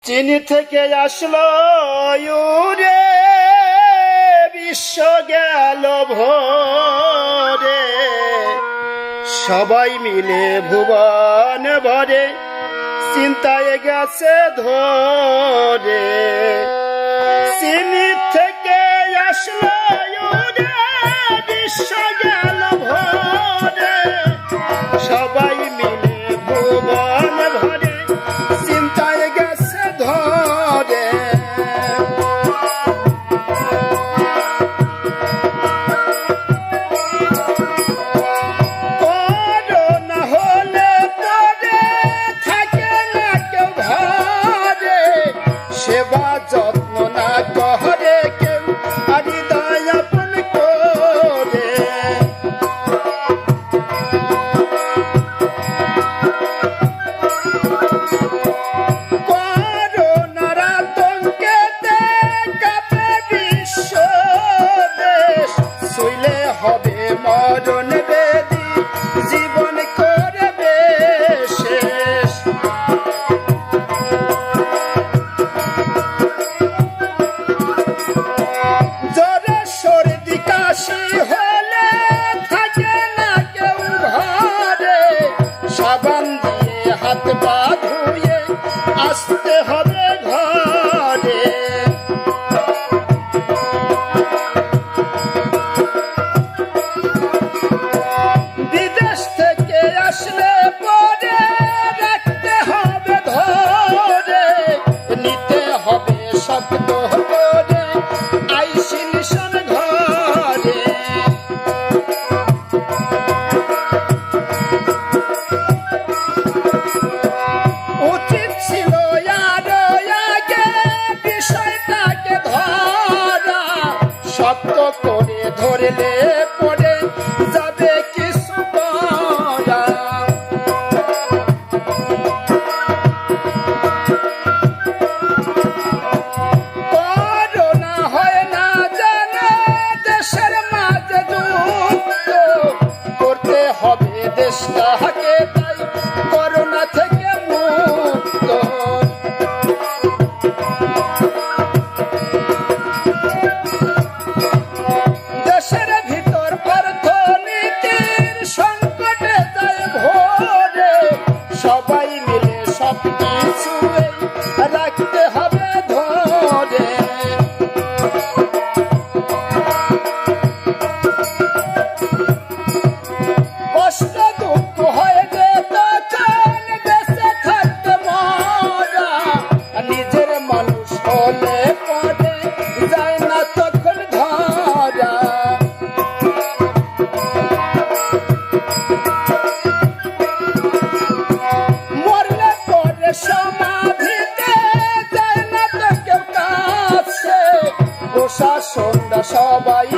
চীন থেকে আসলো ইউরে, বিশ্ব গেল ভরে, সবাই মিলে ভুবন ভরে চিন্তায় গেছে ধরে। চীন থেকে আসলো ইউরে, বিশ্ব গেল ভরে, সবাই মিলে ভুবন ভরে চিন্তায় গেছে ধরে। করোনা হলে পরে থাকে না কেউ ঘরে, সেবা যত্ন না করে কেউ হৃদয় আপন করে। করোনার আতঙ্কেতে কাঁপে বিশ্ব দেশ, শুইলে হবে মরণ বেদি, জীবন করবে শেষ। জ্বরে সর্দি কাশি হলে থাকে না কেউ ঘরে, সাবান দিয়ে হাত পা ধুয়ে আসতে হবে ঘরে। বিদেশ থেকে আসলে পরে রাখতে হবে ধরে, নিতে হবে শক্ত করে আইসোলেশন ঘরে। উচিত ছিল আরো আগে বিষয়টাকে ধরা, শক্ত করে ধরলে পরে যাবে কিছু করা। করোনা হয় না জানে দেশের মাঝে যুদ্ধ, করতে হবে দেশটাকে তাই করোনা থেকে মুক্ত। দেশের ভিতর অর্থনীতির সংকটে যায় ভরে, সবাই মিলে সব কিছু রাখতে হবে ধরে। কষ্ট দুঃখ হয় রে তখন বেঁচে থাকতে মরা, নিজের মানুষ হলে পরে যায় না তখন ধরা। মরলে পরে সমাধিতে যায় না তো কেউ কাছে, প্রশাসনরা সবাই